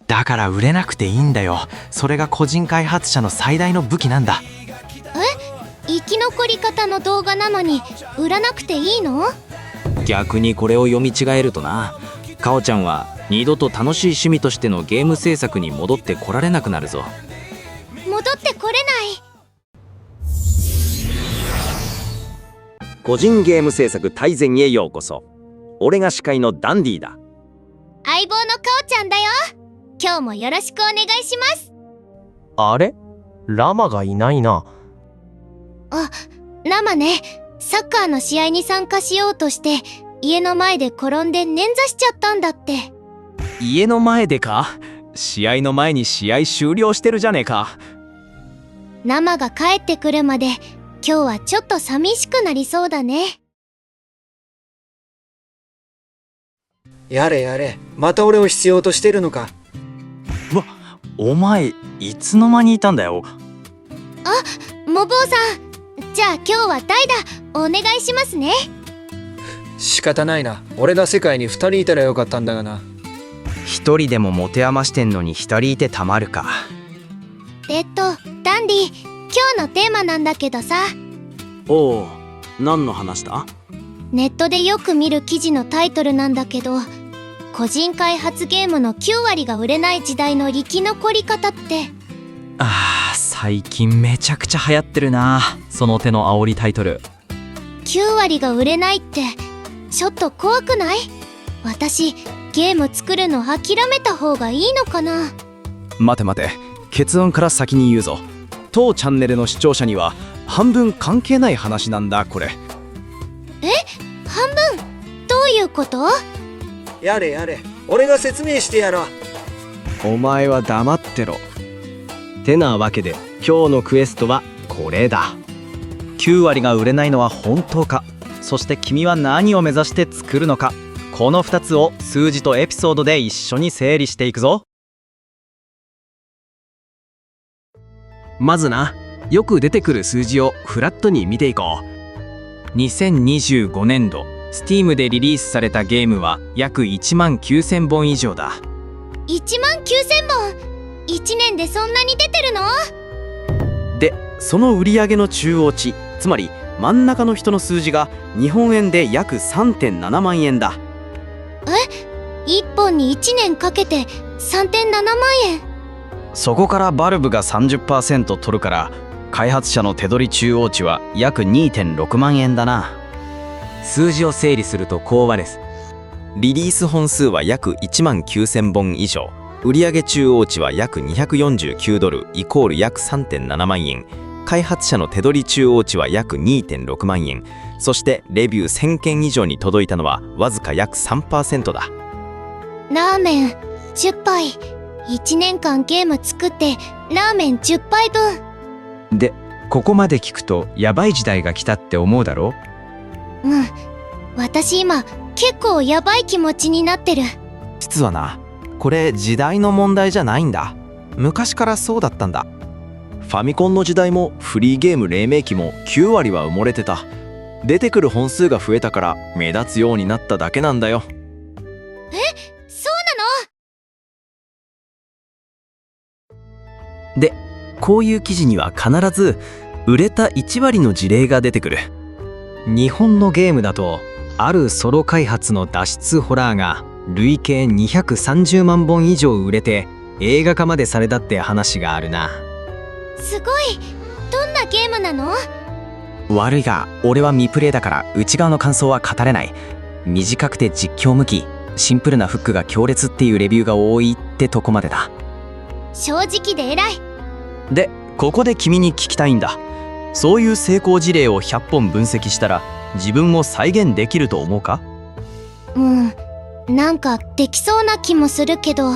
だから売れなくていいんだよ。それが個人開発者の最大の武器なんだ。生き残り方の動画なのに売らなくていいの？逆にこれを読み違えるとな、かおちゃんは二度と楽しい趣味としてのゲーム制作に戻ってこられなくなるぞ。戻ってこれない。個人ゲーム制作大全へようこそ。俺が司会のダンディだ。相棒のかおちゃんだよ。今日もよろしくお願いします。あれ？ラマがいないな。ラマね、サッカーの試合に参加しようとして家の前で転んで捻挫しちゃったんだって。家の前でか？試合の前に試合終了してるじゃねえか。ラマが帰ってくるまで今日はちょっと寂しくなりそうだね。やれやれ、また俺を必要としてるのか。お前いつの間にいたんだよ。モボウさん、じゃあ今日は代打お願いしますね。仕方ないな、俺が世界に2人いたらよかったんだがな。一人でも持て余してんのに一人いてたまるか。ダンディ、今日のテーマなんだけどさ、おお、何の話だ？ネットでよく見る記事のタイトルなんだけど、個人開発ゲームの9割が売れない時代の生き残り方って。最近めちゃくちゃ流行ってるな、その手の煽りタイトル。9割が売れないってちょっと怖くない？私ゲーム作るの諦めた方がいいのかな？待て、結論から先に言うぞ。当チャンネルの視聴者には半分関係ない話なんだこれ。半分？どういうこと？やれやれ、俺が説明してやろう。お前は黙ってろ。てなわけで今日のクエストはこれだ。9割が売れないのは本当か、そして君は何を目指して作るのか、この2つを数字とエピソードで一緒に整理していくぞ。まずな、よく出てくる数字をフラットに見ていこう。2025年度 Steam でリリースされたゲームは約1万9000本以上だ。1万9000本？1年でそんなに出てるの？で、その売り上げの中央値、つまり真ん中の人の数字が日本円で約 3.7 万円だ。1本に1年かけて 3.7 万円。そこからバルブが 30% 取るから、開発者の手取り中央値は約 2.6 万円だな。数字を整理するとこうです。リリース本数は約1万9000本以上、売上中央値は約249ドルイコール約 3.7 万円、開発者の手取り中央値は約 2.6 万円、そしてレビュー1000件以上に届いたのはわずか約 3% だ。ラーメン10杯、1年間ゲーム作ってラーメン10杯分。で、ここまで聞くとやばい時代が来たって思うだろ？私今結構やばい気持ちになってる。実はな、これ時代の問題じゃないんだ。昔からそうだったんだ。ファミコンの時代もフリーゲーム黎明期も9割は埋もれてた。出てくる本数が増えたから目立つようになっただけなんだよ。そうなの？で、こういう記事には必ず売れた1割の事例が出てくる。日本のゲームだと、あるソロ開発の脱出ホラーが累計230万本以上売れて映画化までされたって話があるな。すごい。どんなゲームなの？悪いが俺は未プレイだから内側の感想は語れない。短くて実況向き、シンプルなフックが強烈っていうレビューが多いってとこまでだ。正直で偉い。で、ここで君に聞きたいんだ。そういう成功事例を100本分析したら自分を再現できると思うか？なんかできそうな気もするけど。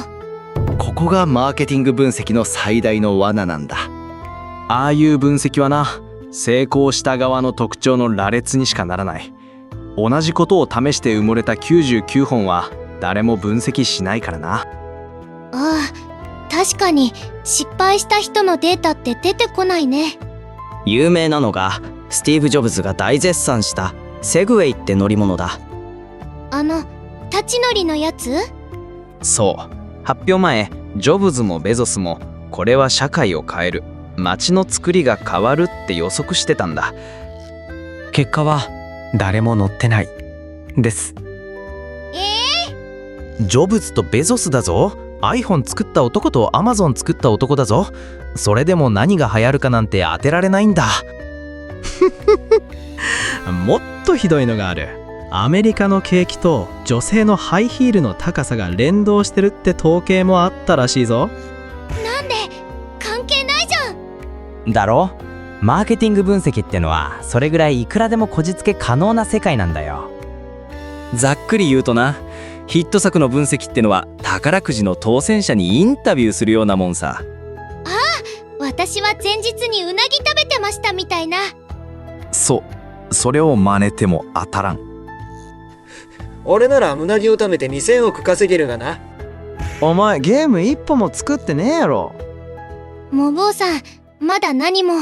ここがマーケティング分析の最大の罠なんだ。ああいう分析はな、成功した側の特徴の羅列にしかならない。同じことを試して埋もれた99本は誰も分析しないからな。確かに失敗した人のデータって出てこないね。有名なのがスティーブ・ジョブズが大絶賛したセグウェイって乗り物だ。立ち乗りのやつ？そう。発表前ジョブズもベゾスもこれは社会を変える、街の作りが変わるって予測してたんだ。結果は誰も乗ってないです。ジョブズとベゾスだぞ。 iPhone 作った男と Amazon 作った男だぞ。それでも何が流行るかなんて当てられないんだ。もっとひどいのがある。アメリカの景気と女性のハイヒールの高さが連動してるって統計もあったらしいぞ。なんで関係ないじゃん。だろ？マーケティング分析ってのはそれぐらいいくらでもこじつけ可能な世界なんだよ。ざっくり言うとな、ヒット作の分析ってのは宝くじの当選者にインタビューするようなもんさ。私は前日にうなぎ食べてましたみたいな。それを真似ても当たらん。俺ならうなぎを食べて2000億稼げるがな。お前ゲーム一歩も作ってねえやろ。もう坊さん、まだ何も。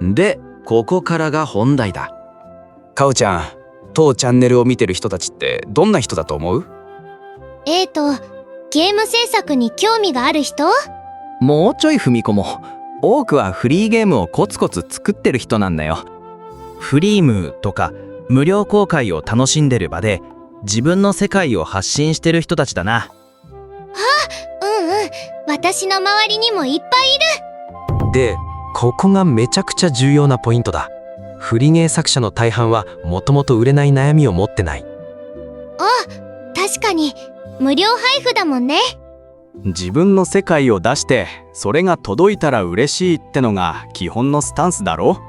で、ここからが本題だ。かおちゃん、当チャンネルを見てる人たちってどんな人だと思う？ゲーム制作に興味がある人？もうちょい踏み込もう。多くはフリーゲームをコツコツ作ってる人なんだよ。フリームとか無料公開を楽しんでる場で自分の世界を発信してる人たちだな。私の周りにもいっぱいいる。で、ここがめちゃくちゃ重要なポイントだ。フリゲー作者の大半はもともと売れない悩みを持ってない。確かに無料配布だもんね。自分の世界を出してそれが届いたら嬉しいってのが基本のスタンスだろ。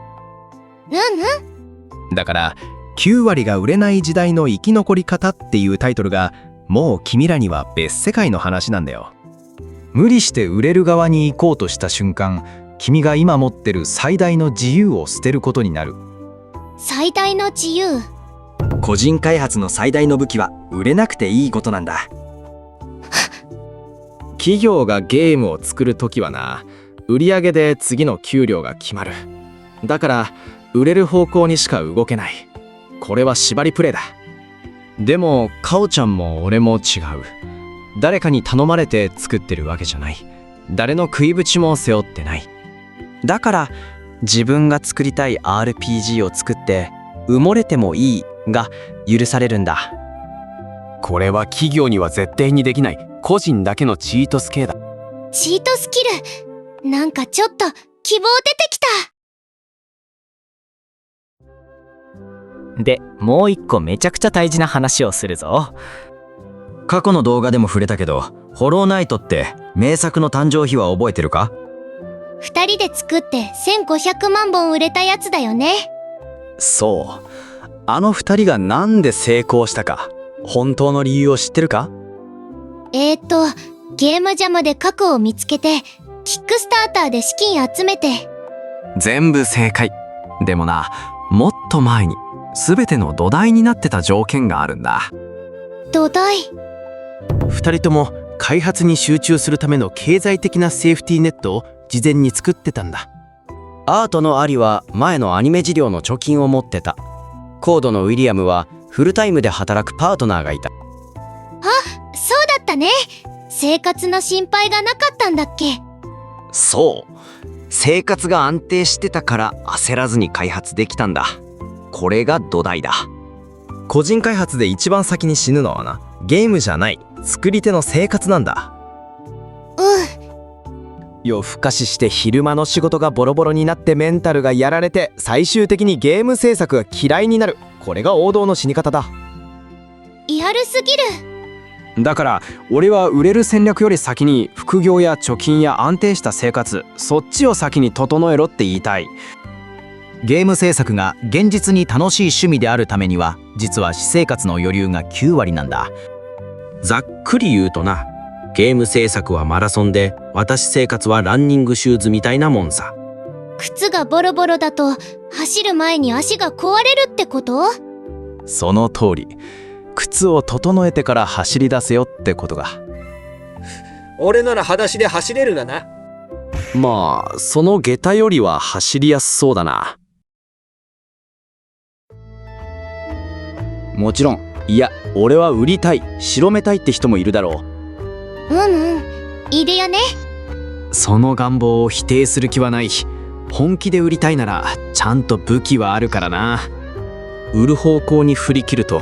だから9割が売れない時代の生き残り方っていうタイトルがもう君らには別世界の話なんだよ。無理して売れる側に行こうとした瞬間、君が今持ってる最大の自由を捨てることになる。最大の自由。個人開発の最大の武器は売れなくていいことなんだ。企業がゲームを作るときはな、売り上げで次の給料が決まる。だから売れる方向にしか動けない。これは縛りプレイだ。でもカオちゃんも俺も違う。誰かに頼まれて作ってるわけじゃない。誰の食いぶちも背負ってない。だから自分が作りたい RPG を作って埋もれてもいいが許されるんだ。これは企業には絶対にできない個人だけのチートスキルだ。チートスキル。なんかちょっと希望出てきた。で、もう一個めちゃくちゃ大事な話をするぞ。過去の動画でも触れたけど、ホローナイトって名作の誕生日は覚えてるか2人で作って1500万本売れたやつだよね。そう。あの2人がなんで成功したか、本当の理由を知ってるか？ゲームジャムで核を見つけて、キックスターターで資金集めて。全部正解。でもな、もっと前に全ての土台になってた条件があるんだ。土台。2人とも開発に集中するための経済的なセーフティーネットを事前に作ってたんだ。アートのアリは前のアニメ事業の貯金を持ってた。コードのウィリアムはフルタイムで働くパートナーがいた。そうだったね。生活の心配がなかったんだっけ。そう。生活が安定してたから焦らずに開発できたんだ。これが土台だ。個人開発で一番先に死ぬのはな、ゲームじゃない、作り手の生活なんだ。夜更かしして昼間の仕事がボロボロになってメンタルがやられて最終的にゲーム制作が嫌いになる。これが王道の死に方だ。リアルすぎる。だから俺は売れる戦略より先に副業や貯金や安定した生活、そっちを先に整えろって言いたい。ゲーム制作が現実に楽しい趣味であるためには、実は私生活の余裕が9割なんだ。ざっくり言うとな、ゲーム制作はマラソンで、私生活はランニングシューズみたいなもんさ。靴がボロボロだと走る前に足が壊れるってこと？その通り。靴を整えてから走り出せよってことが。俺なら裸足で走れるがな。まあ、その下駄よりは走りやすそうだな。もちろんいや、俺は売りたい、広めたいって人もいるだろいるよね。その願望を否定する気はない。本気で売りたいならちゃんと武器はあるからな。売る方向に振り切ると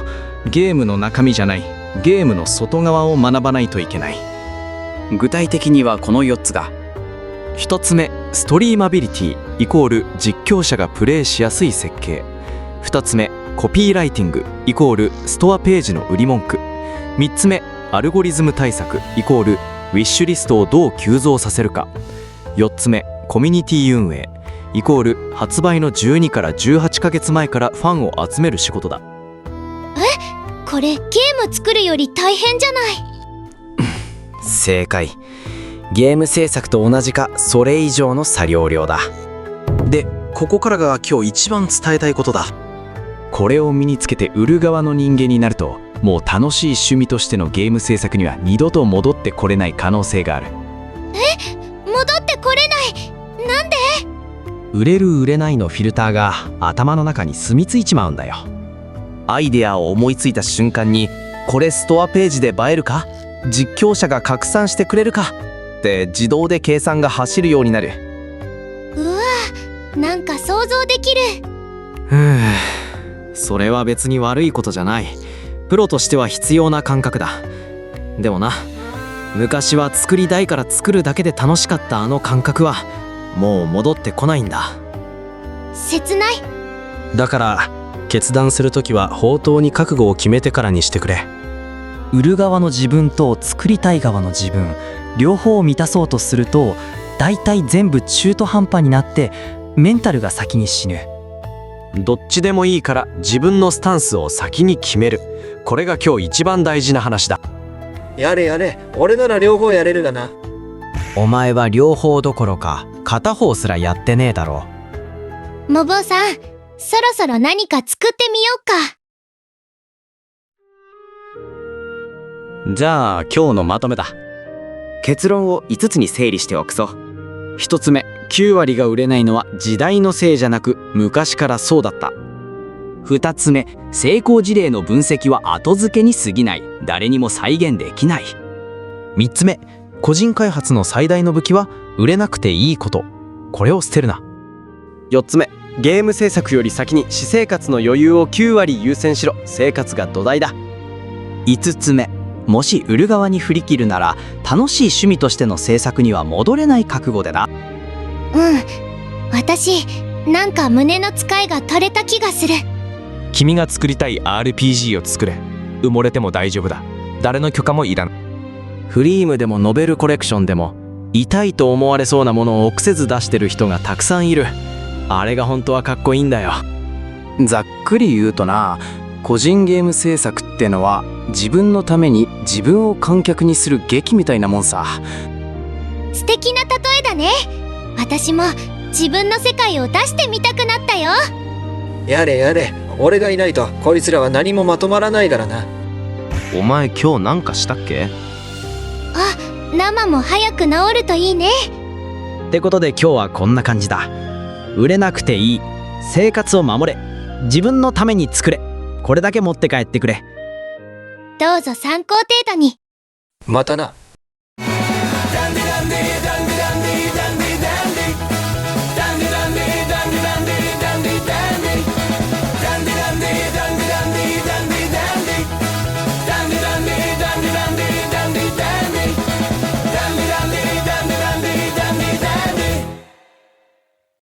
ゲームの中身じゃない、ゲームの外側を学ばないといけない。具体的にはこの4つだ。1つ目、ストリーマビリティイコール実況者がプレイしやすい設計。2つ目、コピーライティングイコールストアページの売り文句。3つ目、アルゴリズム対策イコールウィッシュリストをどう急増させるか。4つ目、コミュニティ運営イコール発売の12から18ヶ月前からファンを集める仕事だ。これゲーム作るより大変じゃない。正解。ゲーム制作と同じかそれ以上の作業量だ。で、ここからが今日一番伝えたいことだ。これを身につけて売る側の人間になると、もう楽しい趣味としてのゲーム制作には二度と戻ってこれない可能性がある。戻ってこれない。なんで？売れる売れないのフィルターが頭の中に住み着いちまうんだよ。アイデアを思いついた瞬間に、これストアページで映えるか、実況者が拡散してくれるかって自動で計算が走るようになる。うわ、なんか想像できる。それは別に悪いことじゃない。プロとしては必要な感覚だ。でもな、昔は作りたいから作るだけで楽しかったあの感覚はもう戻ってこないんだ。切ない。だから決断するときは本当に覚悟を決めてからにしてくれ。売る側の自分と作りたい側の自分、両方を満たそうとすると、だいたい全部中途半端になってメンタルが先に死ぬ。どっちでもいいから自分のスタンスを先に決める。これが今日一番大事な話だ。やれやれ、俺なら両方やれるがな。お前は両方どころか片方すらやってねえだろ。もぼうさん、そろそろ何か作ってみようう。じゃあ今日のまとめだ。結論を5つに整理しておくぞ。1つ目、9割が売れないのは時代のせいじゃなく昔からそうだった。2つ目、成功事例の分析は後付けに過ぎない。誰にも再現できない。3つ目、個人開発の最大の武器は売れなくていいこと。これを捨てるな。4つ目、ゲーム制作より先に私生活の余裕を9割優先しろ。生活が土台だ。5つ目、もし売る側に振り切るなら楽しい趣味としての制作には戻れない覚悟でな。私、なんか胸の使いが取れた気がする。君が作りたい RPG を作れ。埋もれても大丈夫だ。誰の許可もいらない。フリームでもノベルコレクションでも痛いと思われそうなものを臆せず出してる人がたくさんいる。あれが本当はかっこいいんだよ。ざっくり言うとな、個人ゲーム制作ってのは自分のために自分を観客にする劇みたいなもんさ。素敵な例えだね。私も自分の世界を出してみたくなったよ。やれやれ、俺がいないとこいつらは何もまとまらないからな。お前今日なんかしたっけ？生も早く治るといいね。ってことで今日はこんな感じだ。売れなくていい、生活を守れ、自分のために作れ、これだけ持って帰ってくれ。どうぞ参考程度に。またな。